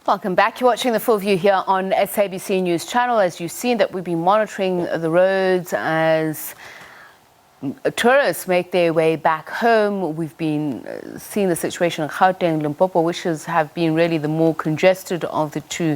Welcome back. You're watching The Full View here on SABC News Channel. As you've seen, that we've been monitoring the roads as tourists make their way back home. We've been seeing the situation in Gauteng and Limpopo, which have been really the more congested of the two.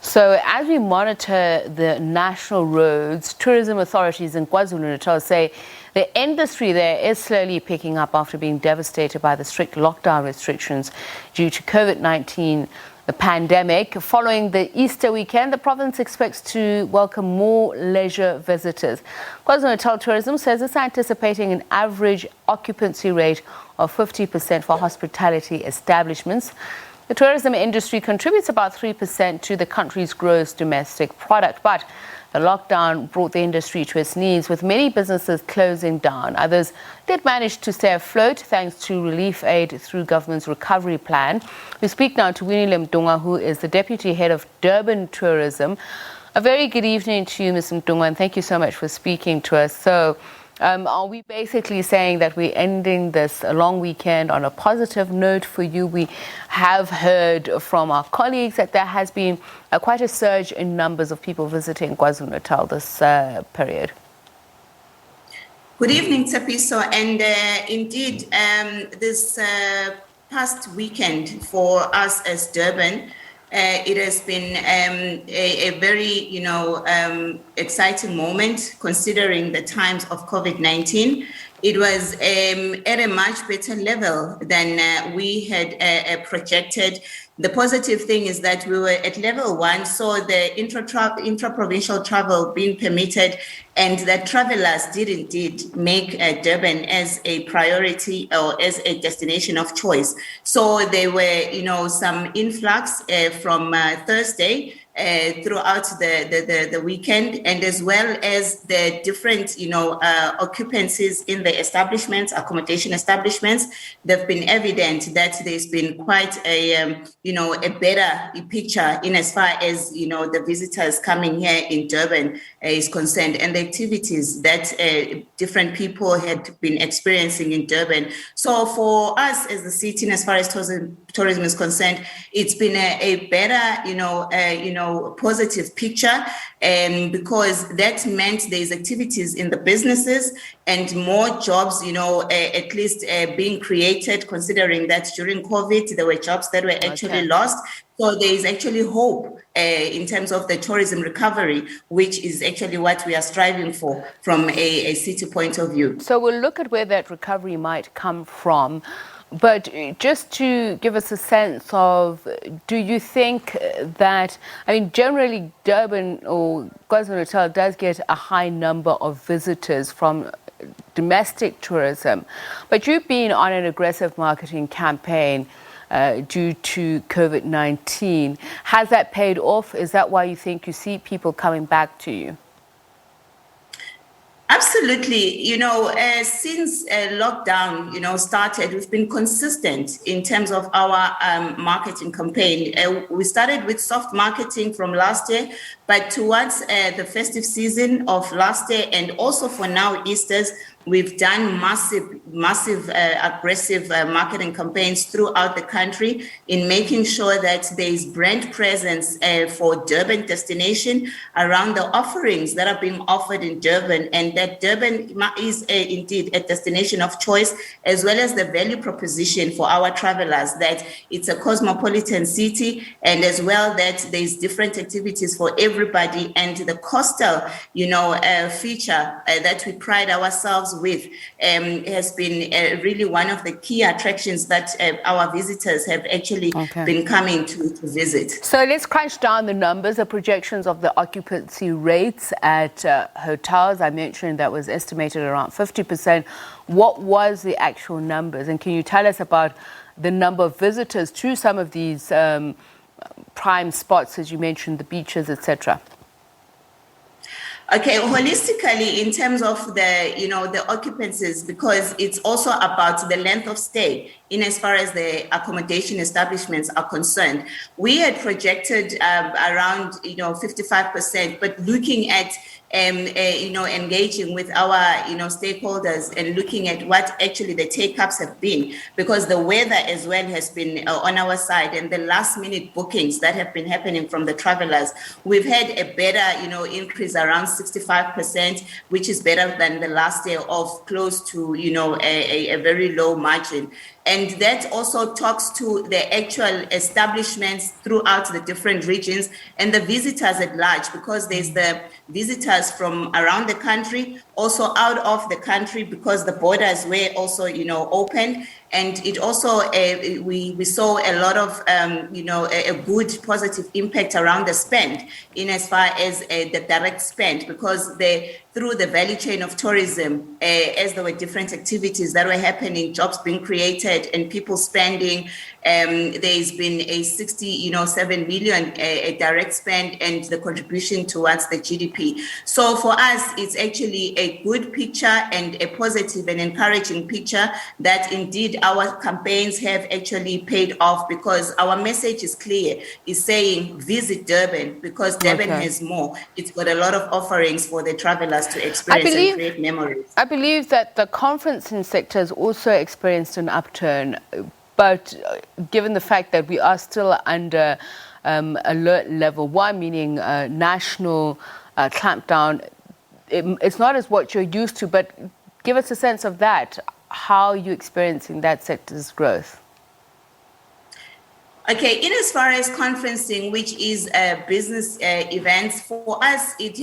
So as we monitor the national roads, tourism authorities in KwaZulu-Natal say the industry there is slowly picking up after being devastated by the strict lockdown restrictions due to COVID-19. The pandemic. Following the Easter weekend, the province expects to welcome more leisure visitors. KwaZulu-Natal Tourism says it's anticipating an average occupancy rate of 50% for hospitality establishments. The tourism industry contributes about 3% to the country's gross domestic product, but the lockdown brought the industry to its knees, with many businesses closing down. Others did manage to stay afloat thanks to relief aid through government's recovery plan. We speak now to Winile Mntungwa, who is the Deputy Head of Durban Tourism. A very good evening to you, Ms. Mntungwa, and thank you so much for speaking to us. So, are we basically saying that we're ending this long weekend on a positive note for you? We have heard from our colleagues that there has been quite a surge in numbers of people visiting KwaZulu-Natal this period. Good evening, Tsepiso. And indeed, this past weekend for us as Durban, it has been a very, exciting moment considering the times of COVID-19. It was at a much better level than we had projected. The positive thing is that we were at level 1, so the intra-provincial travel being permitted, and that travelers did indeed make Durban as a priority or as a destination of choice. So there were, some influx from Thursday throughout the weekend, and as well as the different, occupancies in the establishments, accommodation establishments. They've been evident that there's been quite a better picture in as far as, the visitors coming here in Durban is concerned, and the activities that different people had been experiencing in Durban. So for us as the city, and as far as tourism is concerned, it's been a better, positive picture, and because that meant there's activities in the businesses and more jobs, at least being created, considering that during COVID, there were jobs that were actually lost. So there is actually hope in terms of the tourism recovery, which is actually what we are striving for from a city point of view. So we'll look at where that recovery might come from. But just to give us a sense of, do you think that, generally Durban or KwaZulu-Natal does get a high number of visitors from domestic tourism, but you've been on an aggressive marketing campaign due to COVID-19. Has that paid off? Is that why you think you see people coming back to you? Absolutely. Since lockdown, started, we've been consistent in terms of our marketing campaign. We started with soft marketing from last year, but towards the festive season of last year, and also for now Easter's, we've done massive, aggressive marketing campaigns throughout the country in making sure that there is brand presence for Durban destination around the offerings that are being offered in Durban, and that Durban is indeed a destination of choice, as well as the value proposition for our travelers, that it's a cosmopolitan city, and as well that there's different activities for everybody, and the coastal, feature that we pride ourselves with has been really one of the key attractions that our visitors have actually been coming to visit. So let's crunch down the numbers, the projections of the occupancy rates at hotels. I mentioned that was estimated around 50%. What was the actual numbers? And can you tell us about the number of visitors to some of these prime spots, as you mentioned, the beaches, etc.? Okay, holistically, in terms of the occupancies, because it's also about the length of stay in as far as the accommodation establishments are concerned. We had projected around 55%, but looking at engaging with our stakeholders and looking at what actually the take-ups have been, because the weather as well has been on our side, and the last-minute bookings that have been happening from the travelers, we've had a better increase around 65%, which is better than the last year of close to a very low margin. And that also talks to the actual establishments throughout the different regions and the visitors at large, because there's the visitors from around the country, also out of the country, because the borders were also, opened. And it also, we saw a lot of, a good positive impact around the spend in as far as the direct spend, because through the value chain of tourism, as there were different activities that were happening, jobs being created and people spending, there's been a 67 million direct spend and the contribution towards the GDP. So for us, it's actually a good picture and a positive and encouraging picture that indeed our campaigns have actually paid off, because our message is clear, is saying visit Durban, because Durban has more. It's got a lot of offerings for the travelers to experience and create memories. I believe that the conferencing sector has also experienced an upturn, but given the fact that we are still under alert level 1, meaning national clampdown, it's not as what you're used to, but give us a sense of that. How are you experiencing that sector's growth? Okay, in as far as conferencing, which is business events, for us, we've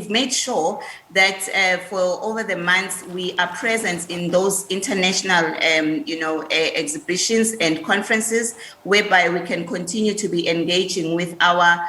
made sure that for over the months we are present in those international, exhibitions and conferences, whereby we can continue to be engaging with our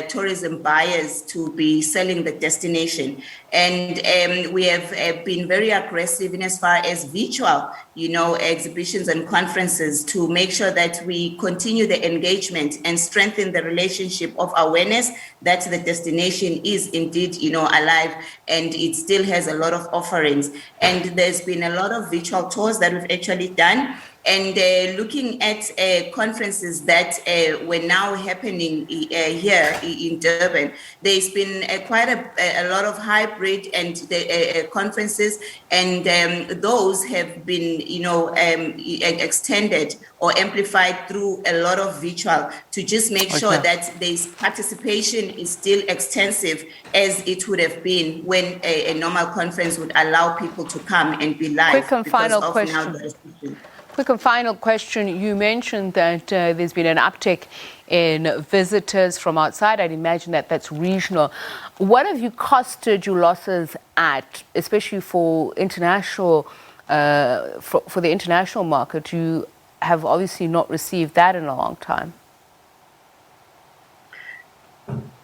tourism buyers to be selling the destination. And we have been very aggressive in as far as virtual, exhibitions and conferences to make sure that we continue the engagement and strengthen the relationship of awareness that the destination is indeed, alive, and it still has a lot of offerings. And there's been a lot of virtual tours that we've actually done. And looking at conferences that were now happening here in Durban, there's been quite a lot of hybrid and conferences, and those have been, extended or amplified through a lot of virtual to just make sure that this participation is still extensive as it would have been when a normal conference would allow people to come and be live. Quick and final question. Quick and final question. You mentioned that there's been an uptick in visitors from outside. I'd imagine that that's regional. What have you costed your losses at, especially for international, for the international market? You have obviously not received that in a long time.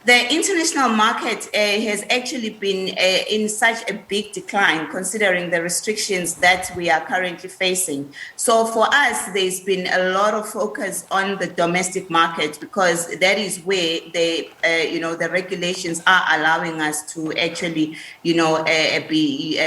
The international market has actually been in such a big decline, considering the restrictions that we are currently facing. So for us, there's been a lot of focus on the domestic market, because that is where the regulations are allowing us to actually, be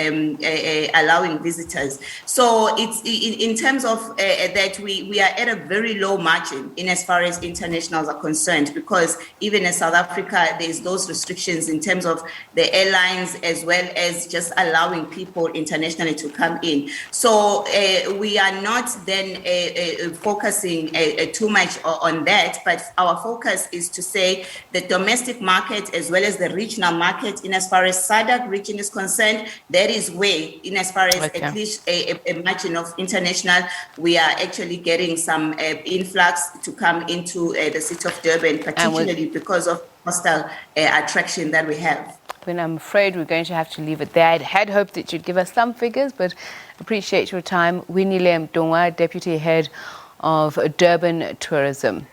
allowing visitors. So it's in terms of that we are at a very low margin in as far as internationals are concerned, because even in South Africa, there's those restrictions in terms of the airlines, as well as just allowing people internationally to come in. So we are not then focusing too much on that, but our focus is to say the domestic market as well as the regional market, in as far as SADC region is concerned, that is where, in as far as at least a margin of international, we are actually getting some influx to come into the city of Durban, particularly because of hostile attraction that we have. Well, I'm afraid we're going to have to leave it there. I had hoped that you'd give us some figures, but appreciate your time. Winile Mntungwa, Deputy Head of Durban Tourism.